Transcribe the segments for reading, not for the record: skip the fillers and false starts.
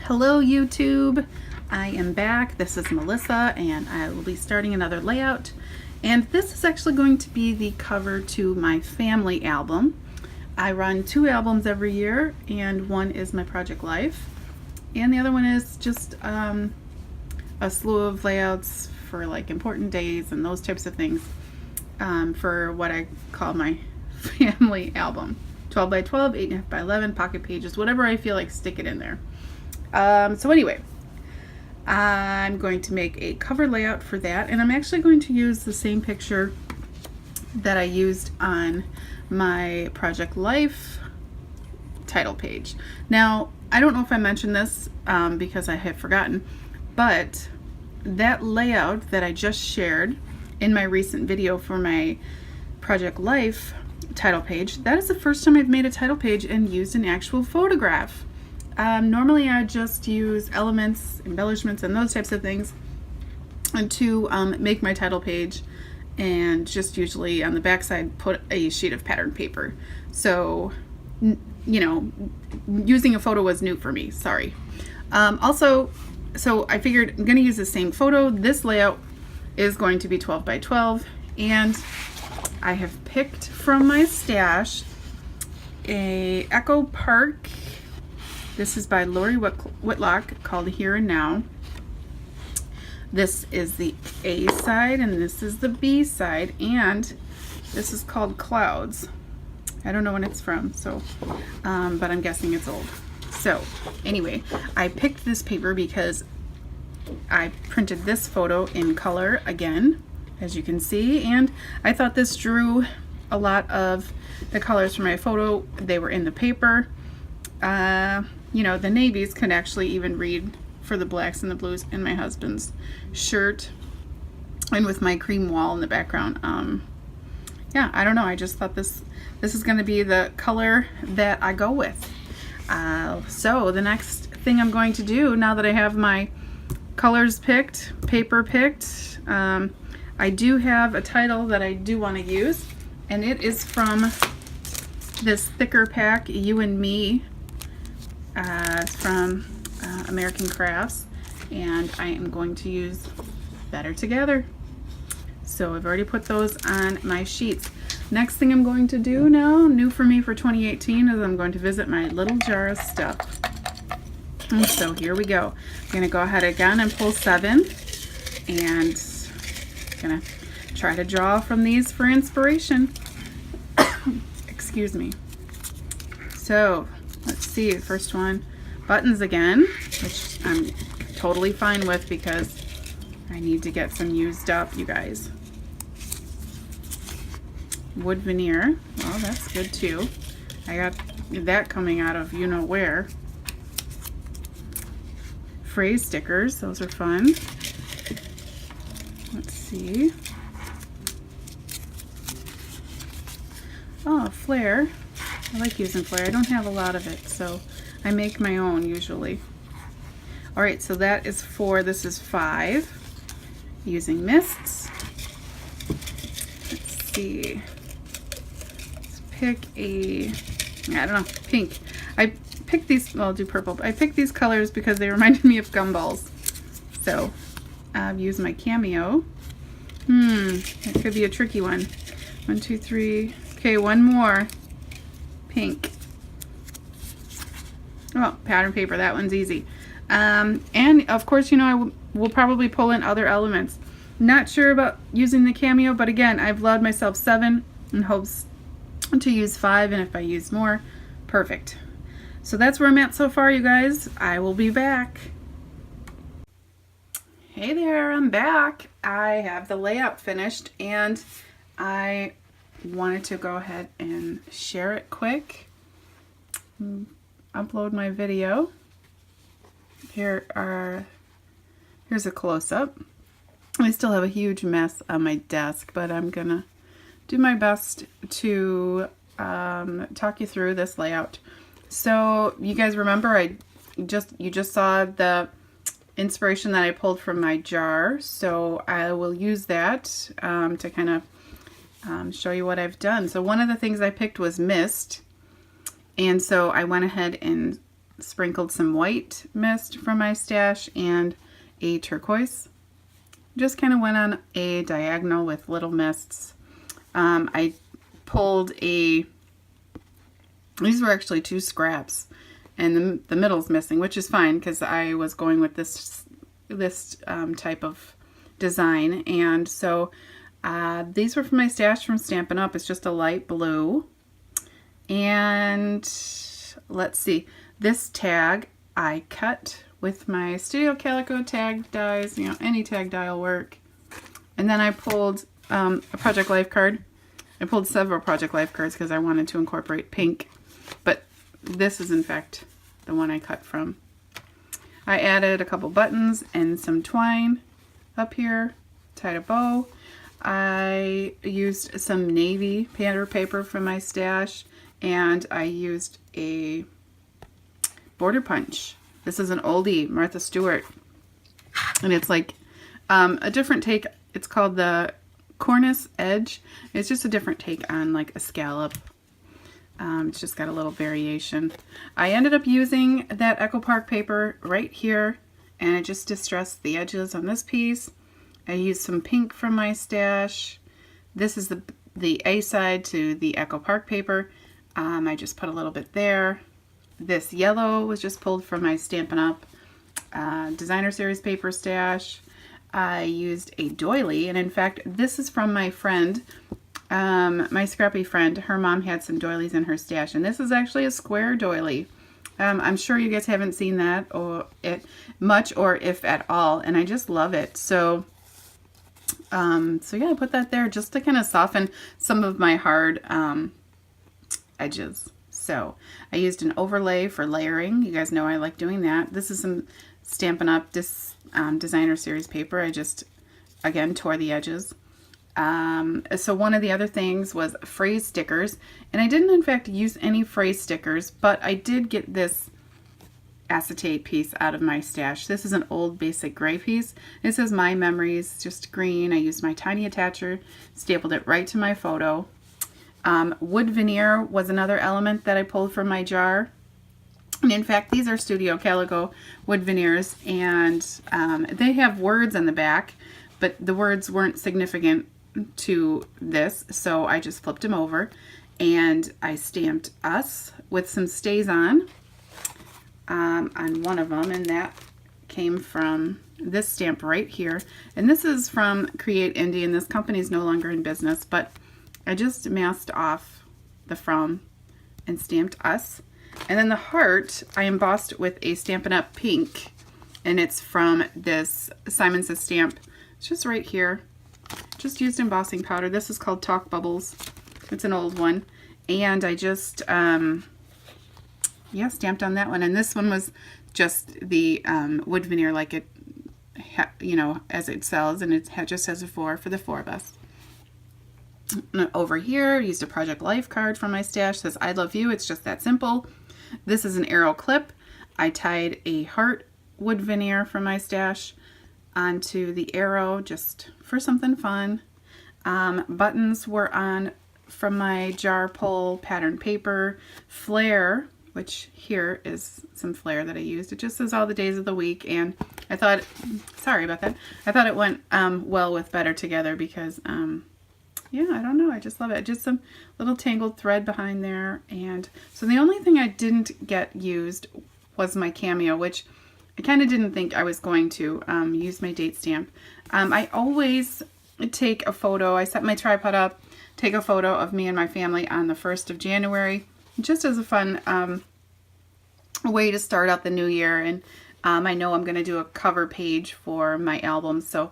Hello YouTube, I am back. This is Melissa and I will be starting another layout, and this is actually going to be the cover to my family album. I run 2 albums every year, and one is my project life and the other one is just a slew of layouts for like important days and those types of things, for what I call my family album. 12 by 12, 8.5 by 11, pocket pages, whatever I feel like, stick it in there. So anyway, I'm going to make a cover layout for that, and I'm actually going to use the same picture that I used on my Project Life title page. Now, I don't know if I mentioned this because I had forgotten, but that layout that I just shared in my recent video for my Project Life title page, that is the first time I've made a title page and used an actual photograph. Normally I just use elements, embellishments, and those types of things to make my title page, and just usually on the back side put a sheet of patterned paper. So, you know, using a photo was new for me, sorry. Also, so I figured I'm going to use the same photo. This layout is going to be 12 by 12, and I have picked from my stash a Echo Park. This is by Lori Whitlock, called Here and Now. This is the A side and this is the B side, and this is called Clouds. I don't know when it's from, so but I'm guessing it's old. So anyway, I picked this paper because I printed this photo in color again, as you can see, and I thought this drew a lot of the colors from my photo. They were in the paper. You know, the navies could actually even read for the blacks and the blues in my husband's shirt, and with my cream wall in the background. Yeah, I don't know, I just thought this is going to be the color that I go with. So the next thing I'm going to do, now that I have my colors picked, paper picked, I do have a title that I do want to use, and it is from this thicker pack, You and Me. It's from American Crafts, and I am going to use Better Together. So I've already put those on my sheets. Next thing I'm going to do now, new for me for 2018, is I'm going to visit my little jar of stuff. And so here we go. I'm going to go ahead again and pull 7, and I'm going to try to draw from these for inspiration. Excuse me. So let's see, the first one, buttons again, which I'm totally fine with because I need to get some used up, you guys. Wood veneer, well, that's good too. I got that coming out of you know where. Phrase stickers, those are fun. Let's see. Oh, flare. I like using flare. I don't have a lot of it, so I make my own usually. Alright, so that is 4. This is 5. Using mists. Let's see. Let's pick a, I don't know, pink. I picked these, well, I'll do purple. I picked these colors because they reminded me of gumballs. So I've used my Cameo. That could be a tricky one. 1, 2, 3. Okay, one more. Pink. Oh, pattern paper, that one's easy. And of course, you know, I will probably pull in other elements. Not sure about using the Cameo, but again, I've allowed myself 7 in hopes to use 5, and if I use more, perfect. So that's where I'm at so far, you guys. I will be back. Hey there, I'm back. I have the layout finished, and I wanted to go ahead and share it quick, upload my video. Here's a close-up. I still have a huge mess on my desk, but I'm gonna do my best to talk you through this layout. So you guys remember you just saw the inspiration that I pulled from my jar, so I will use that to kind of show you what I've done. So one of the things I picked was mist, and so I went ahead and sprinkled some white mist from my stash and a turquoise. Just kind of went on a diagonal with little mists. I pulled these were actually 2 scraps, and the middle's missing, which is fine because I was going with this type of design. And so these were from my stash from Stampin' Up. It's just a light blue. And let's see, this tag I cut with my Studio Calico tag dies, any tag die will work. And then I pulled a Project Life card. I pulled several Project Life cards because I wanted to incorporate pink, but this is in fact the one I cut from. I added a couple buttons and some twine up here, tied a bow. I used some navy paper from my stash, and I used a border punch. This is an oldie, Martha Stewart, and it's like a different take. It's called the Cornice Edge. It's just a different take on like a scallop. It's just got a little variation. I ended up using that Echo Park paper right here, and I just distressed the edges on this piece. I used some pink from my stash. This is the A side to the Echo Park paper. I just put a little bit there. This yellow was just pulled from my Stampin' Up Designer Series paper stash. I used a doily, and in fact, this is from my friend, my scrappy friend. Her mom had some doilies in her stash, and this is actually a square doily. I'm sure you guys haven't seen that much, or if at all, and I just love it. So yeah, I put that there just to kind of soften some of my hard edges. So I used an overlay for layering. You guys know I like doing that. This is some Stampin' Up Designer Series paper. I just, again, tore the edges. So one of the other things was phrase stickers. And I didn't, in fact, use any phrase stickers, but I did get this acetate piece out of my stash. This is an old basic gray piece. It says My Memories, just green. I used my tiny attacher, stapled it right to my photo. Wood veneer was another element that I pulled from my jar. And in fact, these are Studio Calico wood veneers, and they have words on the back, but the words weren't significant to this, so I just flipped them over, and I stamped us with some StazOn on one of them, and that came from this stamp right here. And this is from Create Indie, and this company is no longer in business, but I just masked off the from and stamped us. And then the heart I embossed with a Stampin' Up pink, and it's from this Simon Says stamp. It's just right here. Just used embossing powder. This is called Talk Bubbles. It's an old one. And I just, stamped on that one. And this one was just the wood veneer, like it, as it sells, and it just has a 4 for the 4 of us. Over here, I used a Project Life card from my stash. It says I love you. It's just that simple. This is an arrow clip. I tied a heart wood veneer from my stash onto the arrow just for something fun. Buttons were on from my jar pull pattern paper. Flare, which here is some flare that I used. It just says all the days of the week, and I thought, sorry about that, I thought it went well with Better Together because yeah, I don't know, I just love it. Just some little tangled thread behind there. And so the only thing I didn't get used was my cameo, which I kind of didn't think I was going to use my date stamp. I always take a photo. I set my tripod up, take a photo of me and my family on the 1st of January, just as a fun way to start out the new year. And I know I'm going to do a cover page for my album, so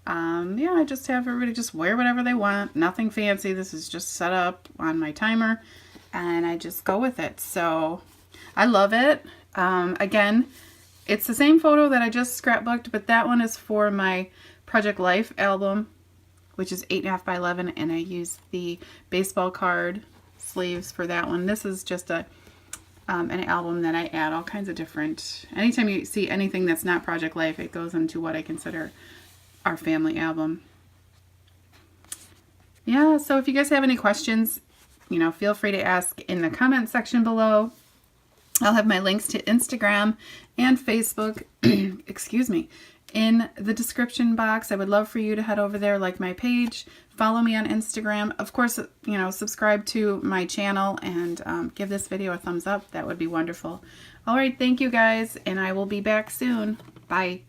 yeah, I just have everybody just wear whatever they want. Nothing fancy. This is just set up on my timer, and I just go with it. So I love it. Again, it's the same photo that I just scrapbooked, but that one is for my Project Life album, which is 8.5 by 11, and I used the baseball card sleeves for that one. This is just an album that I add all kinds of different. Anytime you see anything that's not Project Life, it goes into what I consider our family album. Yeah, so if you guys have any questions, feel free to ask in the comment section below. I'll have my links to Instagram and Facebook, excuse me, in the description box. I would love for you to head over there, like my page, follow me on Instagram. Of course, subscribe to my channel and give this video a thumbs up. That would be wonderful. All right, thank you guys, and I will be back soon. Bye.